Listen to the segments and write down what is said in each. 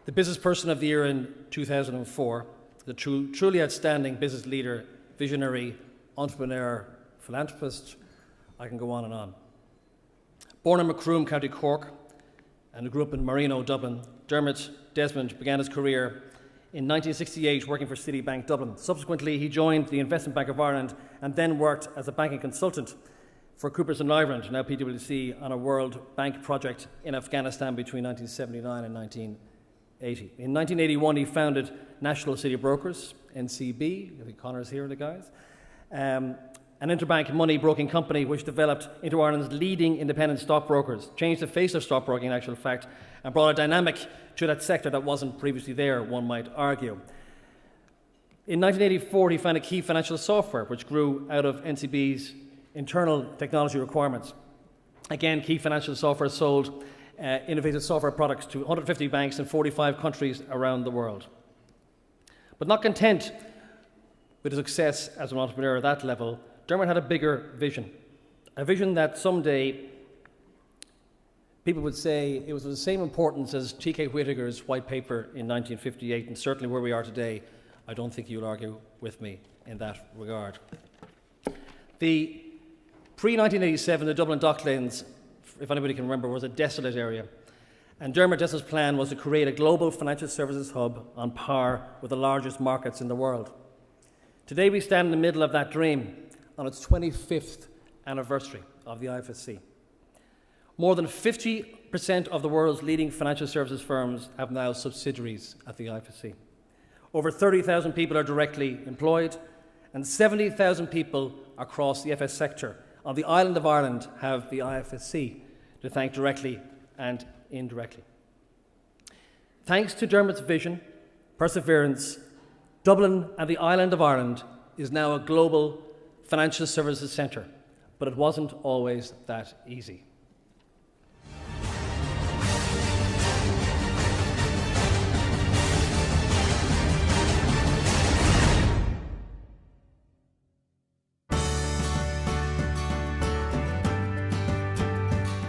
the Business Person of the Year in 2004, the truly outstanding business leader, visionary, entrepreneur, philanthropist. I can go on and on. Born in Macroom, County Cork, and grew up in Marino, Dublin, Dermot Desmond began his career in 1968 working for Citibank Dublin. Subsequently, he joined the Investment Bank of Ireland and then worked as a banking consultant for Coopers & Lybrand, now PwC, on a World Bank project in Afghanistan between 1979 and 1980. In 1981, he founded National City Brokers, NCB, I think Connor's here, the guys, an interbank money broking company which developed into Ireland's leading independent stockbrokers, changed the face of stockbroking in actual fact, and brought a dynamic to that sector that wasn't previously there, one might argue. In 1984, he founded Key Financial Software, which grew out of NCB's internal technology requirements. Again, Key Financial Software sold innovative software products to 150 banks in 45 countries around the world. But not content with his success as an entrepreneur at that level, Dermot had a bigger vision, a vision that someday people would say it was of the same importance as T.K. Whittaker's white paper in 1958, and certainly where we are today, I don't think you'll argue with me in that regard. The pre-1987, the Dublin Docklands, if anybody can remember, was a desolate area, and Dermot Desmond's plan was to create a global financial services hub on par with the largest markets in the world. Today we stand in the middle of that dream on its 25th anniversary of the IFSC. More than 50% of the world's leading financial services firms have now subsidiaries at the IFSC. Over 30,000 people are directly employed, and 70,000 people across the FS sector on the island of Ireland have the IFSC to thank directly and indirectly. Thanks to Dermot's vision, perseverance, Dublin and the island of Ireland is now a global financial services centre, but it wasn't always that easy.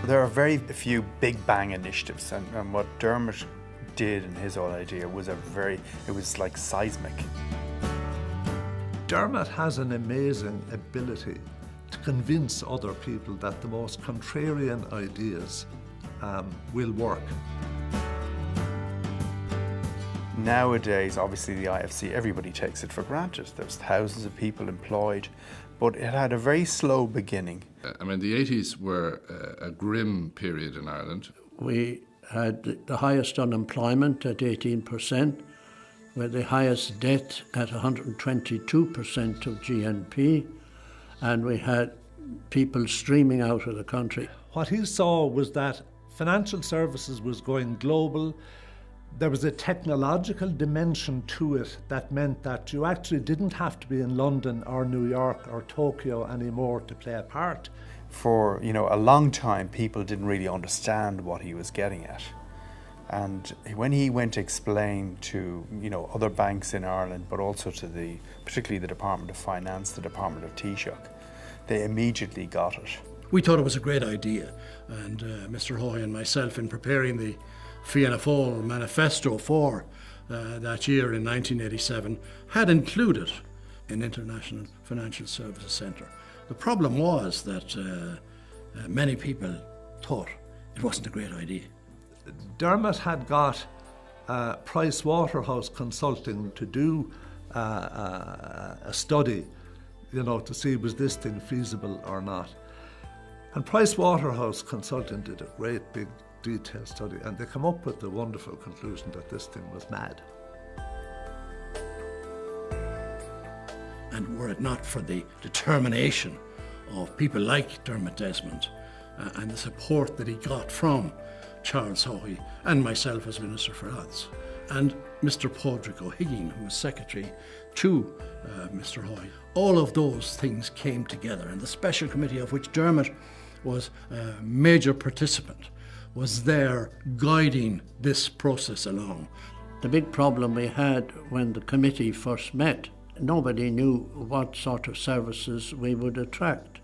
There are very few big bang initiatives, and what Dermot did in his whole idea was it was like seismic. Dermot has an amazing ability to convince other people that the most contrarian ideas will work. Nowadays, obviously the IFC, everybody takes it for granted. There's thousands of people employed, but it had a very slow beginning. I mean, the 80s were a grim period in Ireland. We had the highest unemployment at 18%, with the highest debt at 122% of GNP, and we had people streaming out of the country. What he saw was that financial services was going global. There was a technological dimension to it that meant that you actually didn't have to be in London or New York or Tokyo anymore to play a part. For a long time, people didn't really understand what he was getting at. And when he went to explain to other banks in Ireland, but also to particularly the Department of Finance, the Department of Taoiseach, they immediately got it. We thought it was a great idea, and Mr. Hoy and myself, in preparing the Fianna Fáil manifesto for that year in 1987, had included an International Financial Services Centre. The problem was that many people thought it wasn't a great idea. Dermot had got Price Waterhouse Consulting to do a study, to see was this thing feasible or not. And Price Waterhouse Consulting did a great big detailed study, and they come up with the wonderful conclusion that this thing was mad. And were it not for the determination of people like Dermot Desmond and the support that he got from Charles Hoy and myself as Minister for Arts, and Mr. Padraig O'Higgins, who was Secretary to Mr. Hoy, all of those things came together, and the special committee, of which Dermot was a major participant, was there guiding this process along. The big problem we had when the committee first met, nobody knew what sort of services we would attract.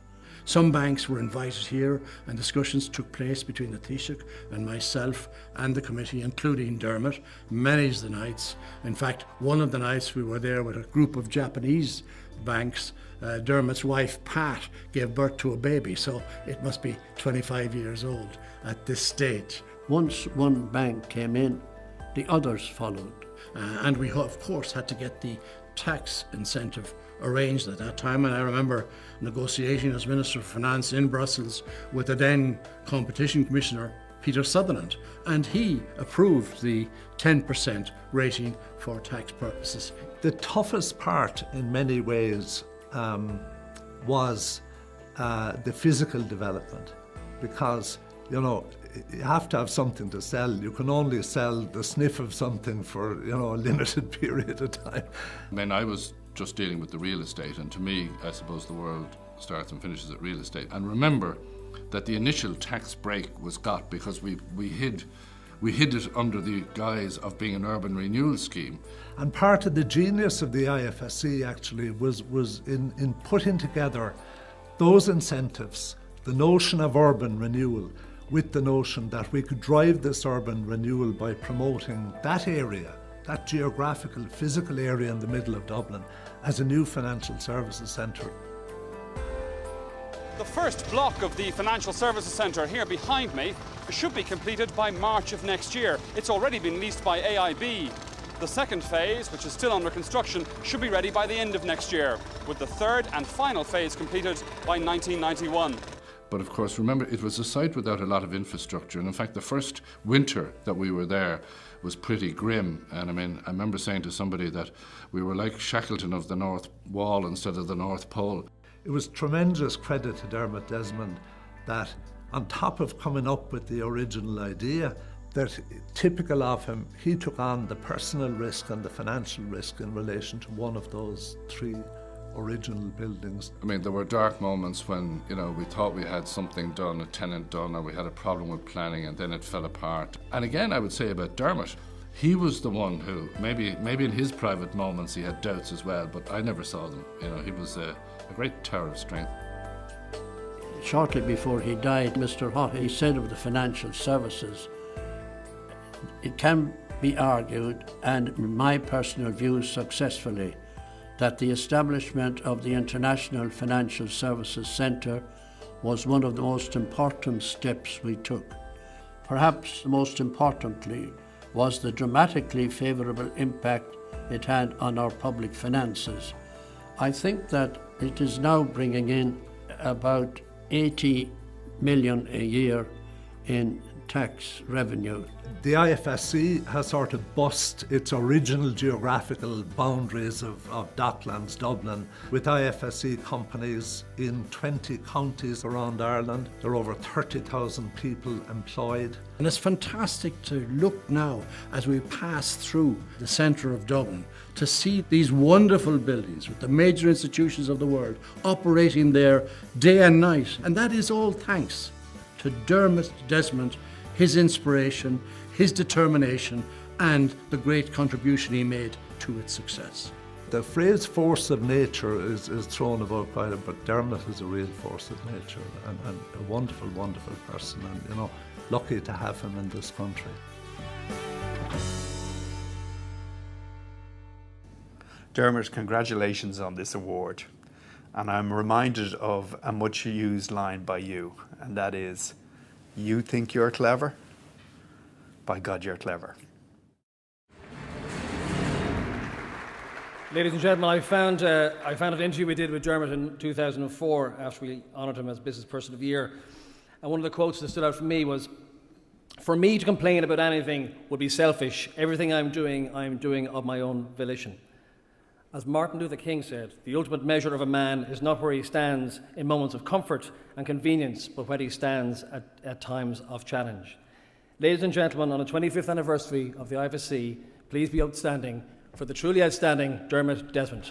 Some banks were invited here and discussions took place between the Taoiseach and myself and the committee, including Dermot, many's the nights. In fact, one of the nights we were there with a group of Japanese banks. Dermot's wife, Pat, gave birth to a baby, so it must be 25 years old at this stage. Once one bank came in, the others followed. And we, of course, had to get the tax incentive arranged at that time. And I remember negotiating as Minister of Finance in Brussels with the then Competition Commissioner, Peter Sutherland, and he approved the 10% rating for tax purposes. The toughest part in many ways was the physical development, because, you know, you have to have something to sell. You can only sell the sniff of something for, you know, a limited period of time. I mean, I was just dealing with the real estate, and to me, I suppose the world starts and finishes at real estate. And remember that the initial tax break was got because we hid it under the guise of being an urban renewal scheme. And part of the genius of the IFSC actually was in putting together those incentives, the notion of urban renewal, with the notion that we could drive this urban renewal by promoting that area, that geographical, physical area in the middle of Dublin, as a new financial services centre. The first block of the Financial Services Centre here behind me should be completed by March of next year. It's already been leased by AIB. The second phase, which is still under construction, should be ready by the end of next year, with the third and final phase completed by 1991. But of course, remember, it was a site without a lot of infrastructure. And in fact, the first winter that we were there was pretty grim. And I mean, I remember saying to somebody that we were like Shackleton of the North Wall instead of the North Pole. It was tremendous credit to Dermot Desmond that, on top of coming up with the original idea, that typical of him, he took on the personal risk and the financial risk in relation to one of those three original buildings. I mean, there were dark moments when, you know, we thought we had something done, a tenant done, or we had a problem with planning, and then it fell apart. And again, I would say about Dermot, he was the one who, maybe in his private moments he had doubts as well, but I never saw them. You know, he was a great tower of strength. Shortly before he died, Mr. Haughey, he said of the financial services, it can be argued, and in my personal view successfully, that the establishment of the International Financial Services Centre was one of the most important steps we took. Perhaps most importantly was the dramatically favourable impact it had on our public finances. I think that it is now bringing in about 80 million a year in tax revenue. The IFSC has sort of bust its original geographical boundaries of Docklands, Dublin, with IFSC companies in 20 counties around Ireland. There are over 30,000 people employed. And it's fantastic to look now as we pass through the centre of Dublin to see these wonderful buildings with the major institutions of the world operating there day and night. And that is all thanks to Dermot Desmond, his inspiration, his determination, and the great contribution he made to its success. The phrase force of nature is thrown about quite a bit, but Dermot is a real force of nature and a wonderful, wonderful person, and, you know, lucky to have him in this country. Dermot, congratulations on this award. And I'm reminded of a much used line by you, and that is, you think you're clever? By God, you're clever. Ladies and gentlemen, I found an interview we did with Dermot in 2004 after we honoured him as Business Person of the Year. And one of the quotes that stood out for me was, "For me to complain about anything would be selfish. Everything I'm doing of my own volition." As Martin Luther King said, the ultimate measure of a man is not where he stands in moments of comfort and convenience, but where he stands at times of challenge. Ladies and gentlemen, on the 25th anniversary of the IFSC, please be outstanding for the truly outstanding Dermot Desmond.